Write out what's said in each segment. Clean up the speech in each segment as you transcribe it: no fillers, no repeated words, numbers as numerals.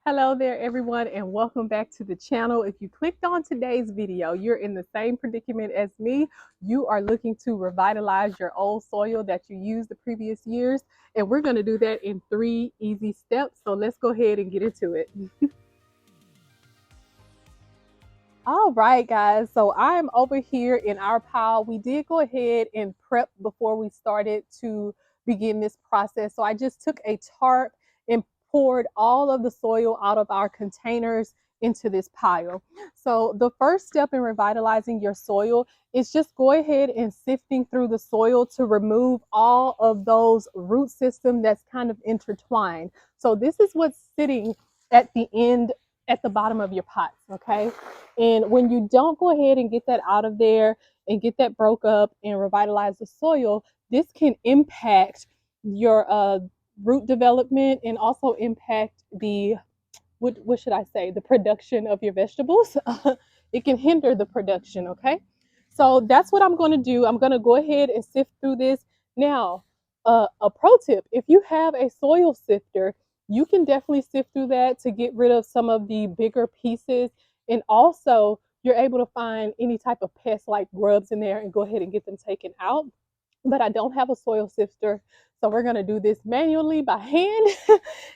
Hello there everyone and welcome back to the channel. If you clicked on today's video, you're in the same predicament as me. You are looking to revitalize your old soil that you used the previous years, and we're going to do that in 3 easy steps. So let's go ahead and get into it. All right, guys, so I'm over here in our pile. We did go ahead and prep before we started to begin this process. So I just took a tarp and poured all of the soil out of our containers into this pile. So the first step in revitalizing your soil is just go ahead and sifting through the soil to remove all of those root system that's kind of intertwined. So this is what's sitting at the end, at the bottom of your pots, okay? And when you don't go ahead and get that out of there and get that broke up and revitalize the soil, this can impact your root development and also impact the, what should I say, the production of your vegetables. It can hinder the production, okay? So that's what I'm going to do. I'm going to go ahead and sift through this. Now, a pro tip, if you have a soil sifter, you can definitely sift through that to get rid of some of the bigger pieces, and also you're able to find any type of pest like grubs in there and go ahead and get them taken out. But I don't have a soil sifter, so we're going to do this manually by hand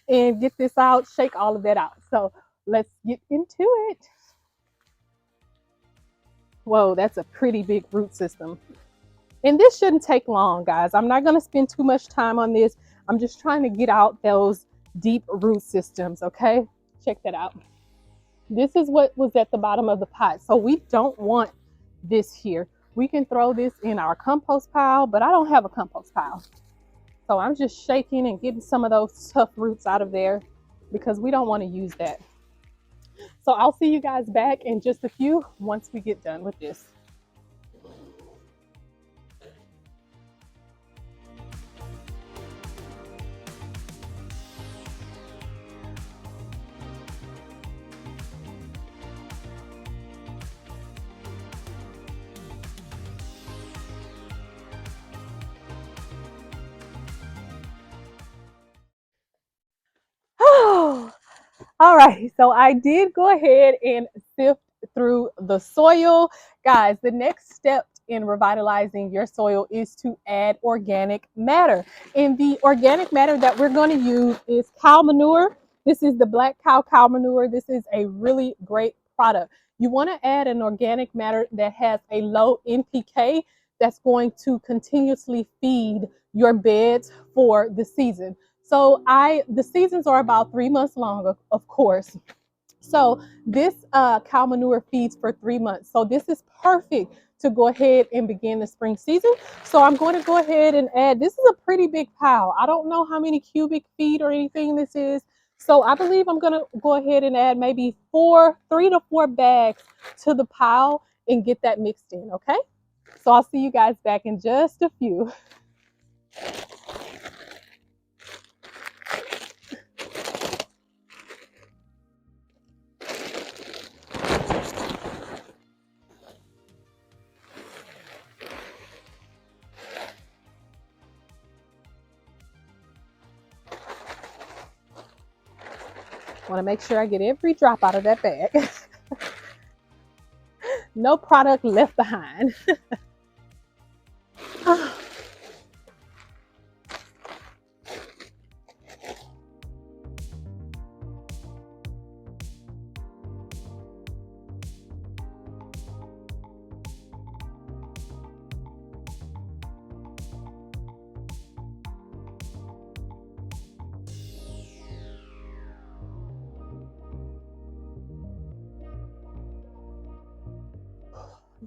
and get this out, shake all of that out. So let's get into it. Whoa, that's a pretty big root system. And this shouldn't take long, guys. I'm not going to spend too much time on this. I'm just trying to get out those deep root systems, okay? Check that out. This is what was at the bottom of the pot. So we don't want this here. We can throw this in our compost pile, but I don't have a compost pile. So I'm just shaking and getting some of those tough roots out of there because we don't want to use that. So I'll see you guys back in just a few once we get done with this. Oh, all right, so I did go ahead and sift through the soil. Guys, the next step in revitalizing your soil is to add organic matter. And the organic matter that we're going to use is cow manure. This is the black cow manure. This is a really great product. You want to add an organic matter that has a low NPK that's going to continuously feed your beds for the season. So the seasons are about 3 months long, of course. So this cow manure feeds for 3 months. So this is perfect to go ahead and begin the spring season. So I'm going to go ahead and add, this is a pretty big pile. I don't know how many cubic feet or anything this is. So I believe I'm going to go ahead and add maybe 3 to 4 bags to the pile and get that mixed in, okay? So I'll see you guys back in just a few. Want to make sure I get every drop out of that bag. No product left behind.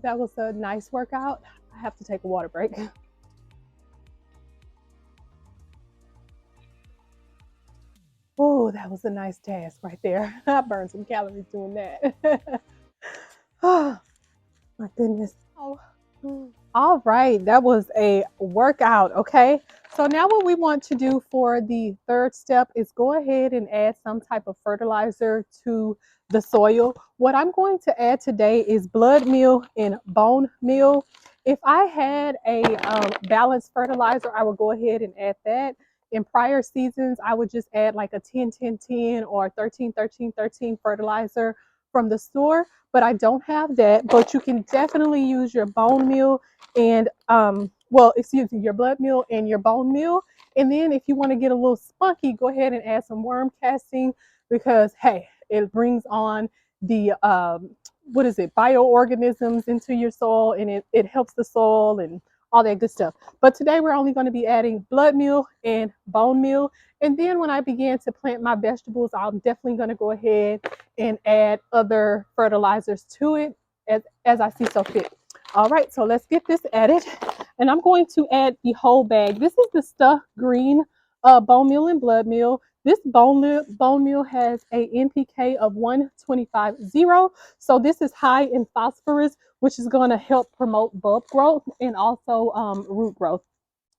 That was a nice workout. I have to take a water break. Oh, that was a nice task right there. I burned some calories doing that. Oh, my goodness. Oh. All right, that was a workout, okay? So now what we want to do for the third step is go ahead and add some type of fertilizer to the soil. What I'm going to add today is blood meal and bone meal. If I had a balanced fertilizer, I would go ahead and add that. In prior seasons, I would just add like a 10-10-10 or 13-13-13 fertilizer from the store, but I don't have that. But you can definitely use your bone meal and well, excuse me, your blood meal and your bone meal. And then if you want to get a little spunky, go ahead and add some worm casting, because hey, it brings on the what is it, bioorganisms into your soil, and it helps the soil and all that good stuff. But today we're only going to be adding blood meal and bone meal. And then when I begin to plant my vegetables, I'm definitely going to go ahead and add other fertilizers to it as I see so fit. All right, so let's get this added. And I'm going to add the whole bag. This is the stuffed green bone meal and blood meal. This bone meal has a NPK of 125.0. So this is high in phosphorus, which is going to help promote bulb growth and also root growth.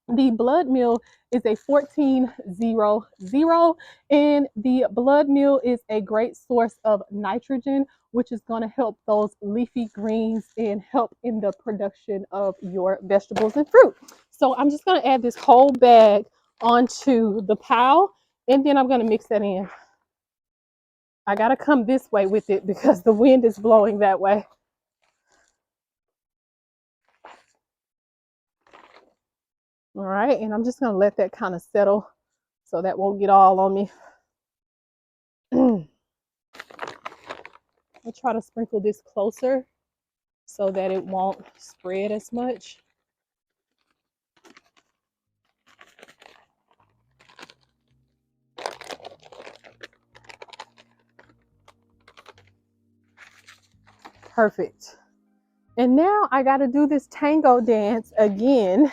The blood meal is a 14.00, and the blood meal is a great source of nitrogen, which is going to help those leafy greens and help in the production of your vegetables and fruit. So I'm just going to add this whole bag onto the pile, and then I'm going to mix that in. I got to come this way with it because the wind is blowing that way. All right, and I'm just going to let that kind of settle so that won't get all on me. I'll try to sprinkle this closer so that it won't spread as much. Perfect. And now I got to do this tango dance again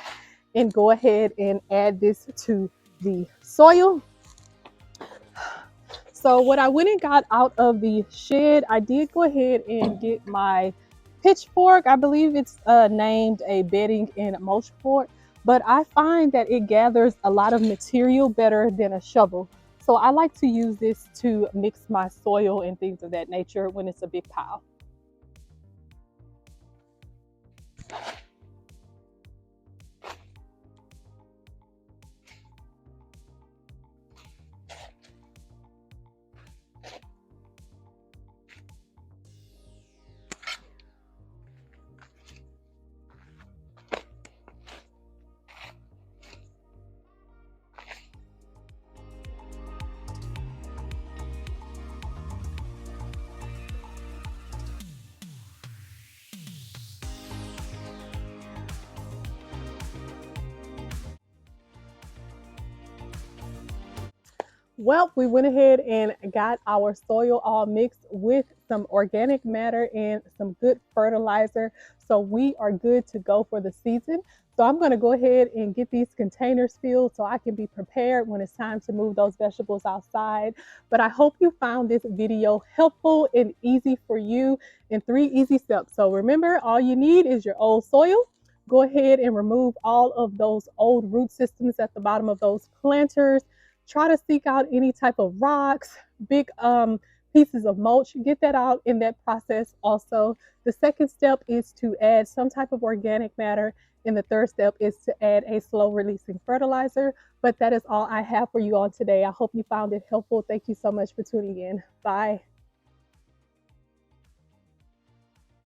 and go ahead and add this to the soil. So what I went and got out of the shed, I did go ahead and get my pitchfork. I believe it's named a bedding and mulch fork, but I find that it gathers a lot of material better than a shovel. So I like to use this to mix my soil and things of that nature when it's a big pile. Well, we went ahead and got our soil all mixed with some organic matter and some good fertilizer. So we are good to go for the season. So I'm going to go ahead and get these containers filled so I can be prepared when it's time to move those vegetables outside. But I hope you found this video helpful and easy for you in 3 easy steps. So remember, all you need is your old soil. Go ahead and remove all of those old root systems at the bottom of those planters. Try to seek out any type of rocks, big pieces of mulch, get that out in that process also. The second step is to add some type of organic matter, and the third step is to add a slow releasing fertilizer. But that is all I have for you on today. I hope you found it helpful. Thank you so much for tuning in. Bye.